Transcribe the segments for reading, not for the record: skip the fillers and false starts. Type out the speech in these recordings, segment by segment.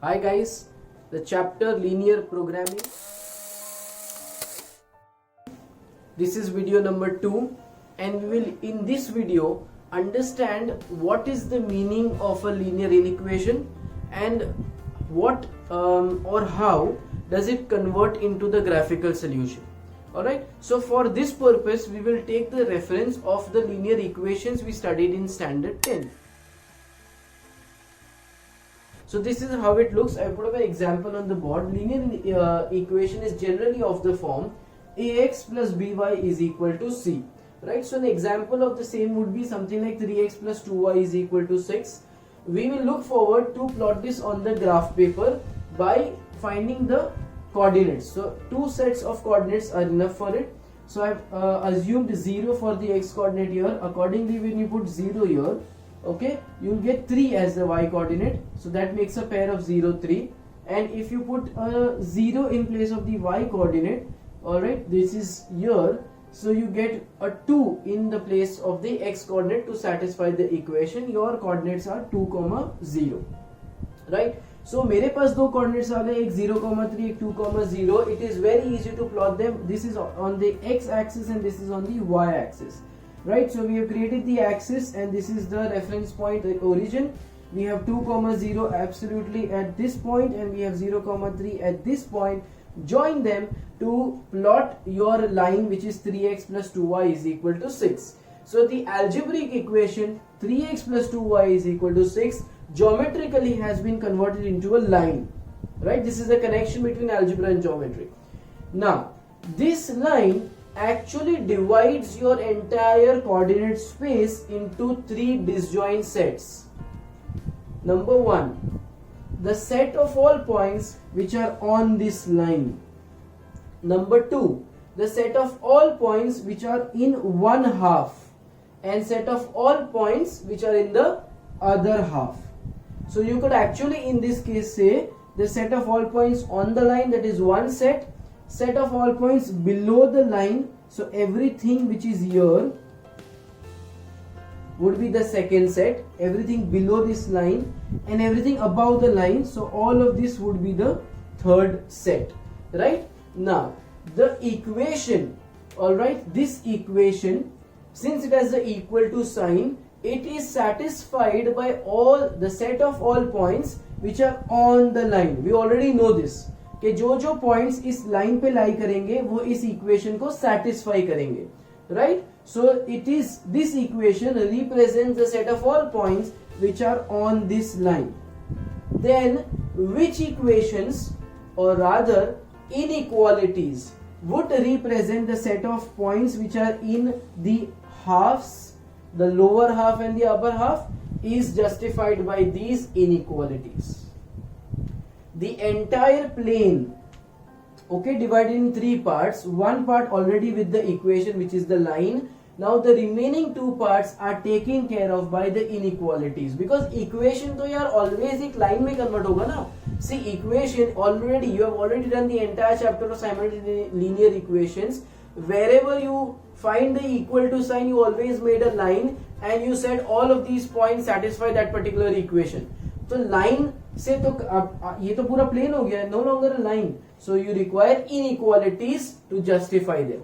Hi guys, the chapter linear programming. This is video number 2 and we will in this video understand what is the meaning of a linear inequation and what or how does it convert into the graphical solution. Alright, so for this purpose we will take the reference of the linear equations we studied in standard 10. So this is how it looks. I put up an example on the board. Linear equation is generally of the form ax plus by is equal to c. Right. So an example of the same would be something like 3x plus 2y is equal to 6. We will look forward to plot this on the graph paper by finding the coordinates. So two sets of coordinates are enough for it. So I have assumed 0 for the x coordinate here. Accordingly, when you put 0 here, okay, you will get 3 as the y coordinate, so that makes a pair of 0 3. And if you put a 0 in place of the y coordinate, alright, this is here, so you get a 2 in the place of the x coordinate to satisfy the equation. Your coordinates are 2, 0, right? So मेरे पास दो coordinates आ गए, एक 0, 3, एक 2, 0. It is very easy to plot them. This is on the x axis and this is on the y axis. Right, so we have created the axis and this is the reference point, the origin. We have 2, 0 absolutely at this point and we have 0, 3 at this point. Join them to plot your line, which is 3x plus 2y is equal to 6. So the algebraic equation 3x plus 2y is equal to 6 geometrically has been converted into a line. Right, this is the connection between algebra and geometry. Now this line actually divides your entire coordinate space into 3 disjoint sets. Number 1, the set of all points which are on this line. Number 2, the set of all points which are in one half, and set of all points which are in the other half. So you could actually in this case say the set of all points on the line, that is one set. Set of all points below the line, so everything which is here would be the second set, everything below this line, and everything above the line, so all of this would be the third set. Right, now the equation, alright, this equation, since it has the equal to sign, it is satisfied by all the set of all points which are on the line. We already know this कि जो जो points इस line पे लाई करेंगे वो इस equation को satisfy करेंगे. Right, so it is this equation represents the set of all points which are on this line. Then which equations or rather inequalities would represent the set of points which are in the halves, the lower half and the upper half, is justified by these inequalities. The entire plane, okay, divided in 3 parts. One part already with the equation which is the line. Now the remaining 2 parts are taken care of by the inequalities, because equation तो यार always एक line में convert होगा ना. See, equation already, you have already done the entire chapter of simultaneous linear equations. Wherever you find the equal to sign, you always made a line and you said all of these points satisfy that particular equation. तो line से तो ये तो पूरा plane हो गया, no longer a line, so you require inequalities to justify them.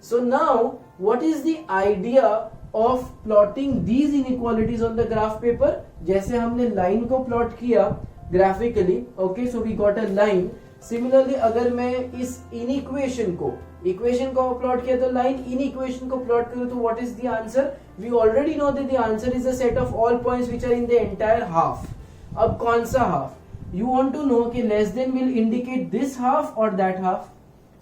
So now what is the idea of plotting these inequalities on the graph paper. जैसे हमने लाइन को प्लॉट किया graphically, okay, so we got a line. Similarly अगर मैं इस equation को plot किया तो लाइन, इन इक्वेशन को प्लॉट करूं तो what is the answer. We already know that the answer is the set of all points which are in the entire half. अब कौन सा half, you want to know कि less than will indicate this half और that half.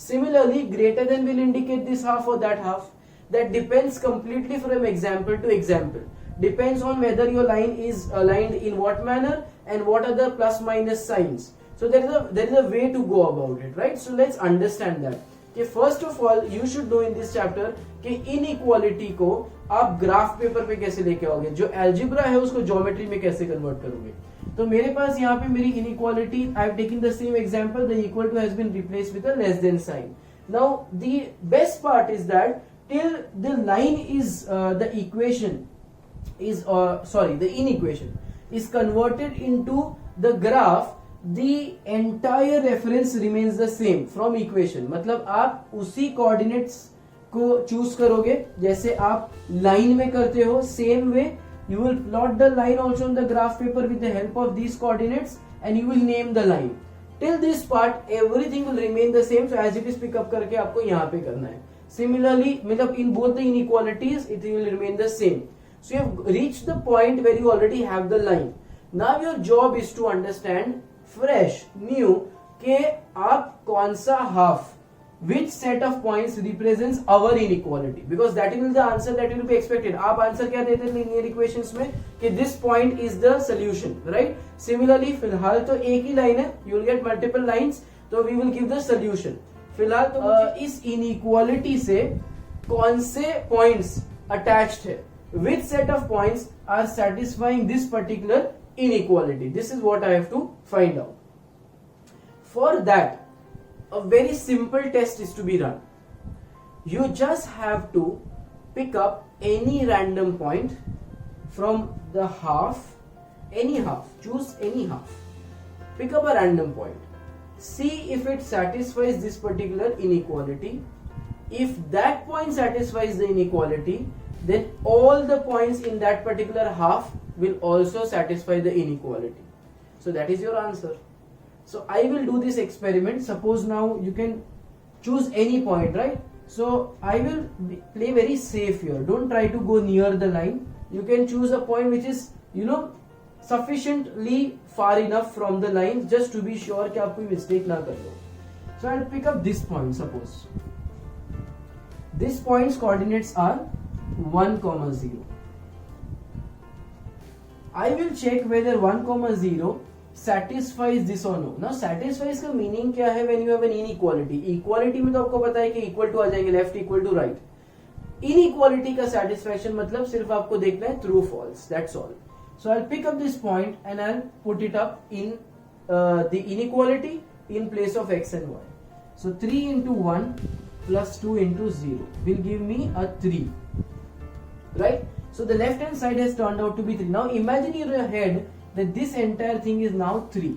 Similarly greater than will indicate this half और that half. That depends completely from example to example. Depends on whether your line is aligned in what manner and what are the plus minus signs. So there is a way to go about it, right? So let's understand that. कि first of all you should know in this chapter कि inequality को आप graph paper पे कैसे लेके आओगे, जो algebra है उसको ज्योमेट्री में कैसे कन्वर्ट करोगे. तो मेरे पास यहाँ पे मेरी inequality, I have taken the same example, the equal to has been replaced with a less than sign. Now the best part is that till the line is the equation is the inequation is converted into the graph, the entire reference remains the same from equation. मतलब आप उसी coordinates को choose करोगे जैसे आप line में करते हो. Same way you will plot the line also on the graph paper with the help of these coordinates and you will name the line. Till this part everything will remain the same. So as it is pick up करके आपको यहाँ पे करना है. Similarly, मतलब in both the inequalities it will remain the same. So you have reached the point where you already have the line. Now your job is to understand fresh, new के आप कौन सा half, which set of points represents our inequality, because that will be the answer that will be expected. आप answer क्या देते हैं linear equations में कि this point is the solution, right? Similarly फिलहाल तो एक ही लाइन है, you will get multiple lines, तो we will give the solution. फिलहाल तो इस inequality से कौन से points attached है, which set of points are satisfying this particular inequality. This is what I have to find out. For that, a very simple test is to be run. You just have to pick up any random point from the half, any half, choose any half. Pick up a random point. See if it satisfies this particular inequality. If that point satisfies the inequality, then all the points in that particular half will also satisfy the inequality. So that is your answer. So I will do this experiment. Suppose now you can choose any point, right? So I will play very safe here. Don't try to go near the line. You can choose a point which is, sufficiently far enough from the line just to be sure कि आप कोई mistake ना कर लो. So I'll pick up this point. Suppose this point's coordinates are 1, 0. I will check whether 1, 0 satisfies this or no. Now satisfies का meaning क्या है when you have an inequality? Equality में तो आपको पता है कि equal to आ जाएंगे, left equal to right. Inequality का satisfaction मतलब सिर्फ आपको देखना है true false. That's all. So I'll pick up this point and I'll put it up in the inequality in place of x and y. So 3 into 1 plus 2 into 0 will give me a 3. Right? So the left hand side has turned out to be 3. Now imagine in your head that this entire thing is now 3.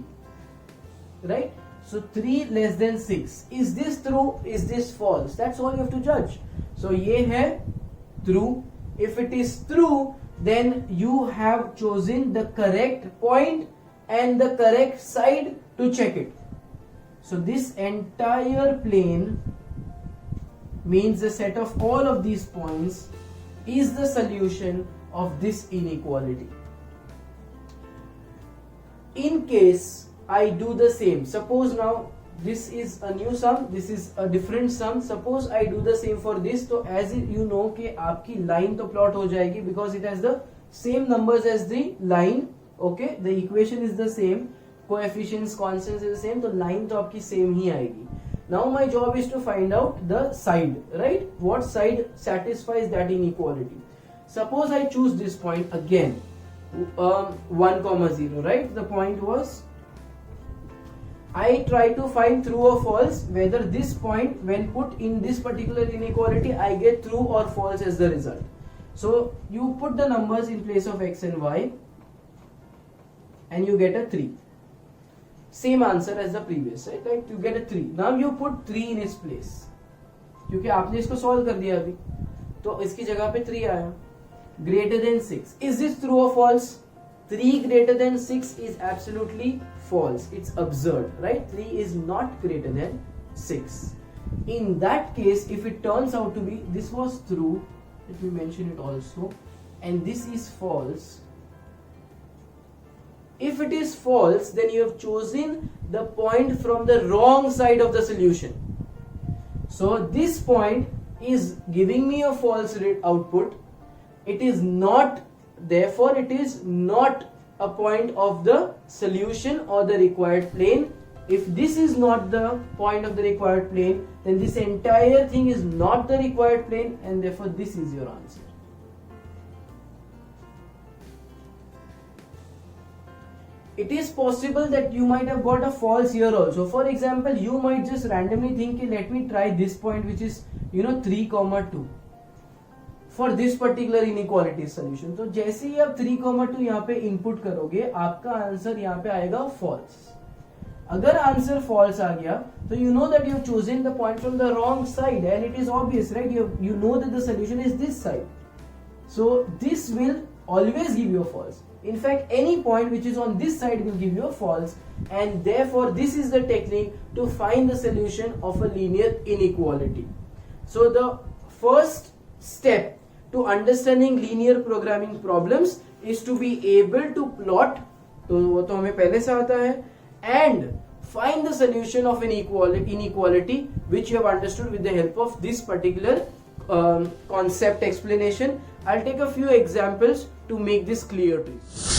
Right? So 3 less than 6. Is this true? Is this false? That's all you have to judge. So ye hai true. If it is true, then you have chosen the correct point and the correct side to check it. So this entire plane means the set of all of these points is the solution of this inequality. In case I do the same, suppose now this is a new sum, this is a different sum. Suppose I do the same for this, so as you know कि आपकी line तो plot हो जाएगी because it has the same numbers as the line. Okay, the equation is the same, coefficients, constants is the same, तो line तो आपकी same ही आएगी. Now my job is to find out the side, right? What side satisfies that inequality? Suppose I choose this point again, 1, 0, right? The point was I try to find true or false whether this point when put in this particular inequality I get true or false as the result. So you put the numbers in place of x and y and you get a 3. Same answer as the previous, right? Like you get a 3. Now you put 3 in its place. क्योंकि आपने इसको solve कर दिया अभी, तो इसकी जगह पे 3 आया. Greater than 6. Is this true or false? 3 greater than 6 is absolutely false. It's absurd, right? 3 is not greater than 6. In that case, if it turns out to be this was true, let me mention it also, and this is false. If it is false, then you have chosen the point from the wrong side of the solution. So this point is giving me a false output. It is not, therefore it is not a point of the solution or the required plane. If this is not the point of the required plane, then this entire thing is not the required plane, and therefore this is your answer. It is possible that you might have got a false here also. For example, you might just randomly think, let me try this point which is 3, 2 for this particular inequality solution. तो जैसे ही आप 3, 2 यहाँ पे input करोगे, आपका answer यहाँ पे आएगा false. अगर आंसर फॉल्स आ गया तो you know that you have chosen the point from the wrong side and it is obvious, right? You know that the solution is this side. So this will always give you a false. In fact, any point which is on this side will give you a false, and therefore this is the technique to find the solution of a linear inequality. So the first step to understanding linear programming problems is to be able to plot, तो वो तो हमें पहले से आता है, and find the solution of an inequality which you have understood with the help of this particular concept explanation. I'll take a few examples to make this clear to you.